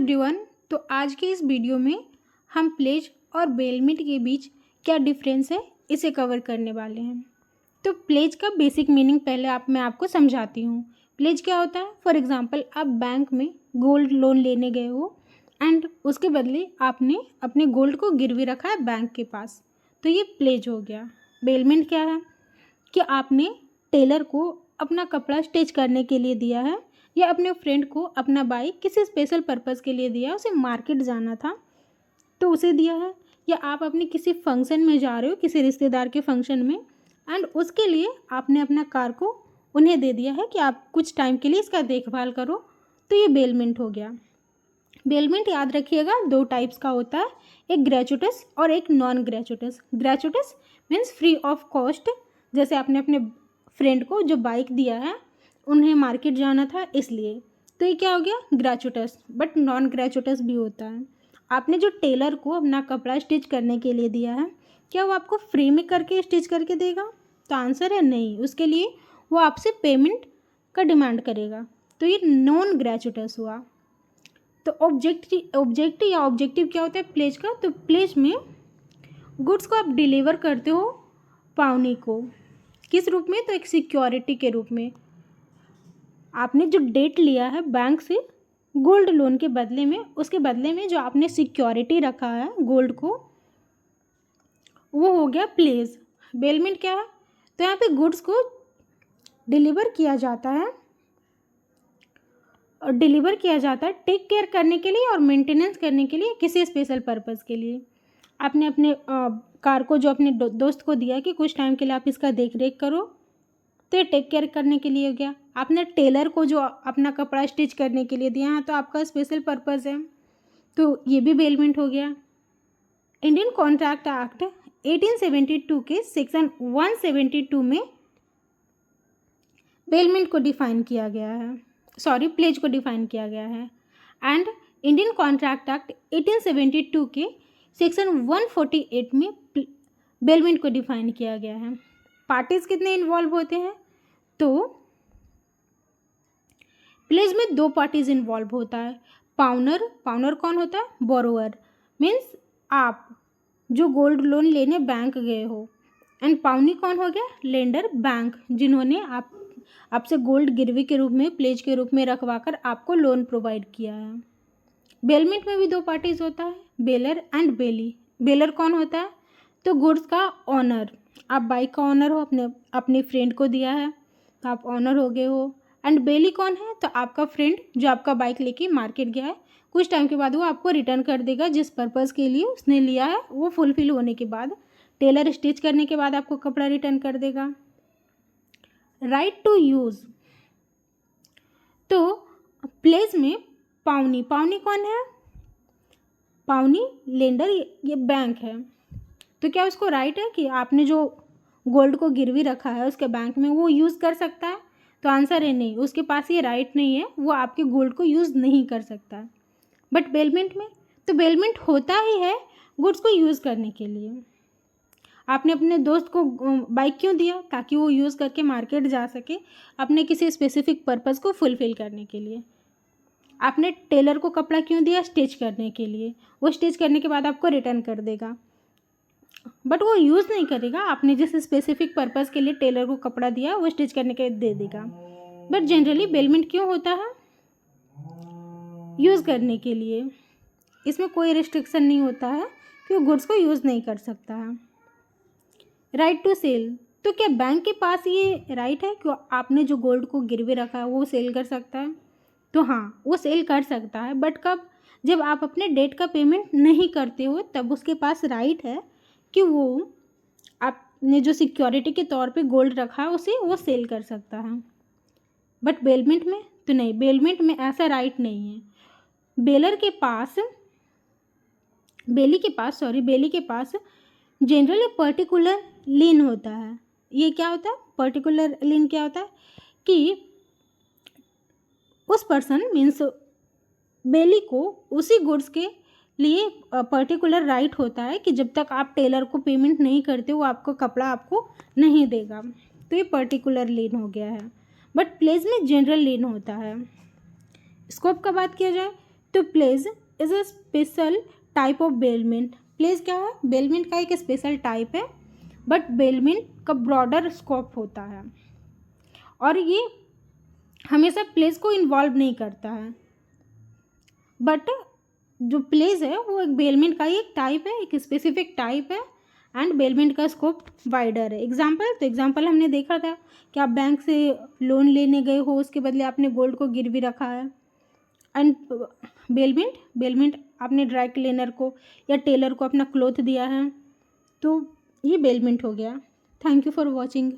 Everyone. तो आज के इस वीडियो में हम प्लेज और बेलमेंट के बीच क्या डिफरेंस है इसे कवर करने वाले हैं। तो प्लेज का बेसिक मीनिंग पहले मैं आपको समझाती हूँ। प्लेज क्या होता है? फॉर एग्जांपल आप बैंक में गोल्ड लोन लेने गए हो एंड उसके बदले आपने अपने गोल्ड को गिरवी रखा है बैंक के पास, तो ये प्लेज हो गया। बेलमेंट क्या है कि आपने टेलर को अपना कपड़ा स्टिच करने के लिए दिया है या अपने फ्रेंड को अपना बाइक किसी स्पेशल पर्पज़ के लिए दिया, उसे मार्केट जाना था तो उसे दिया है, या आप अपने किसी फंक्शन में जा रहे हो, किसी रिश्तेदार के फंक्शन में, एंड उसके लिए आपने अपना कार को उन्हें दे दिया है कि आप कुछ टाइम के लिए इसका देखभाल करो, तो ये बेलमेंट हो गया। बेलमेंट याद रखिएगा दो टाइप्स का होता है, एक ग्रेचुटस और एक non gratuitous. Gratuitous means free of cost, जैसे आपने अपने फ्रेंड को जो बाइक दिया है उन्हें मार्केट जाना था इसलिए, तो ये क्या हो गया? ग्रेचुटस। बट नॉन ग्रेचुटस भी होता है, आपने जो टेलर को अपना कपड़ा स्टिच करने के लिए दिया है, क्या वो आपको फ्री में करके स्टिच करके देगा? तो आंसर है नहीं, उसके लिए वो आपसे पेमेंट का डिमांड करेगा, तो ये नॉन ग्रेचुटस हुआ। तो ऑब्जेक्ट या ऑब्जेक्टिव क्या होता है प्लेज का? तो प्लेज में गुड्स को आप डिलीवर करते हो पावनी को, किस रूप में? तो एक सिक्योरिटी के रूप में। आपने जो डेट लिया है बैंक से गोल्ड लोन के बदले में, उसके बदले में जो आपने सिक्योरिटी रखा है गोल्ड को, वो हो गया प्लेज। बेलमेंट क्या है? तो यहाँ पे गुड्स को डिलीवर किया जाता है टेक केयर करने के लिए और मेंटेनेंस करने के लिए, किसी स्पेशल पर्पज़ के लिए। आपने अपने कार को जो अपने दोस्त को दिया कि कुछ टाइम के लिए आप इसका देख रेख करो, तो ये टेक केयर करने के लिए हो गया। आपने टेलर को जो अपना कपड़ा स्टिच करने के लिए दिया है, तो आपका स्पेशल पर्पज़ है, तो ये भी बेलमेंट हो गया। इंडियन कॉन्ट्रैक्ट एक्ट 1872 के सेक्शन 172 में बेलमेंट को डिफाइन किया गया है, प्लेज को डिफाइन किया गया है। एंड इंडियन कॉन्ट्रैक्ट एक्ट 1872 के सेक्शन 148 में बेलमेंट को डिफाइन किया गया है। पार्टीज कितने इन्वॉल्व होते हैं? तो प्लेज में दो पार्टीज इन्वॉल्व होता है। पाउनर कौन होता है? बोरोअर, मीन्स आप जो गोल्ड लोन लेने बैंक गए हो, एंड पावनी कौन हो गया? लेंडर, बैंक, जिन्होंने आपसे गोल्ड गिरवी के रूप में, प्लेज के रूप में रखवाकर आपको लोन प्रोवाइड किया है। बेलमेंट में भी दो पार्टीज होता है, बेलर एंड बेली। बेलर कौन होता है? तो गुड्स का ऑनर, आप बाइक का ऑनर हो, अपने फ्रेंड को दिया है तो आप ऑनर हो गए हो। एंड बेली कौन है? तो आपका फ्रेंड जो आपका बाइक लेके मार्केट गया है, कुछ टाइम के बाद वो आपको रिटर्न कर देगा, जिस पर्पज़ के लिए उसने लिया है वो फुलफिल होने के बाद, टेलर स्टिच करने के बाद आपको कपड़ा रिटर्न कर देगा। राइट टू यूज़, तो प्लेज में पावनी कौन है? पावनी लेंडर, ये बैंक है, तो क्या उसको राइट है कि आपने जो गोल्ड को गिरवी रखा है उसके बैंक में वो यूज़ कर सकता है? तो आंसर है नहीं, उसके पास ये राइट नहीं है, वो आपके गोल्ड को यूज़ नहीं कर सकता है। बट बेलमेंट में, तो बेलमेंट होता ही है गुड्स को यूज़ करने के लिए। आपने अपने दोस्त को बाइक क्यों दिया? ताकि वो यूज़ करके मार्केट जा सके, अपने किसी स्पेसिफिक पर्पज़ को फुलफ़िल करने के लिए। आपने टेलर को कपड़ा क्यों दिया? स्टिच करने के लिए, वो स्टिच करने के बाद आपको रिटर्न कर देगा, बट वो यूज़ नहीं करेगा। आपने जिस स्पेसिफिक पर्पज़ के लिए टेलर को कपड़ा दिया वो स्टिच करने के दे देगा। बट जनरली बेलमेंट क्यों होता है? यूज़ करने के लिए। इसमें कोई रिस्ट्रिक्शन नहीं होता है कि वो गुड्स को यूज़ नहीं कर सकता है। राइट टू सेल, तो क्या बैंक के पास ये राइट है कि आपने जो गोल्ड को गिरवे रखा है वो सेल कर सकता है? तो हाँ, वो सेल कर सकता है, बट कब? जब आप अपने डेट का पेमेंट नहीं करते हो, तब उसके पास राइट है कि वो आपने जो सिक्योरिटी के तौर पे गोल्ड रखा है उसे वो सेल कर सकता है। बट बेलमेंट में तो नहीं, बेलमेंट में ऐसा राइट नहीं है। बेली के पास जनरली पर्टिकुलर लीन होता है। ये क्या होता है? पर्टिकुलर लीन क्या होता है कि उस पर्सन मीन्स बेली को उसी गुड्स के लिए पर्टिकुलर राइट होता है कि जब तक आप टेलर को पेमेंट नहीं करते वो आपको कपड़ा आपको नहीं देगा, तो ये पर्टिकुलर लीन हो गया है। बट प्लेज में जनरल लीन होता है। स्कोप का बात किया जाए तो pledge is a special type of bailment. Pledge क्या है? बेलमेंट का एक स्पेशल टाइप है, बट बेलमेंट का ब्रॉडर स्कोप होता है और ये हमेशा प्लेज को इन्वॉल्व नहीं करता है। बट जो प्लेज है वो एक बेलमेंट का ही एक टाइप है, एक स्पेसिफिक टाइप है, एंड बेलमेंट का स्कोप वाइडर है। एग्जाम्पल हमने देखा था कि आप बैंक से लोन लेने गए हो, उसके बदले आपने गोल्ड को गिरवी रखा है। एंड बेलमेंट आपने ड्राई क्लीनर को या टेलर को अपना क्लोथ दिया है, तो ये बेलमेंट हो गया। Thank you for watching.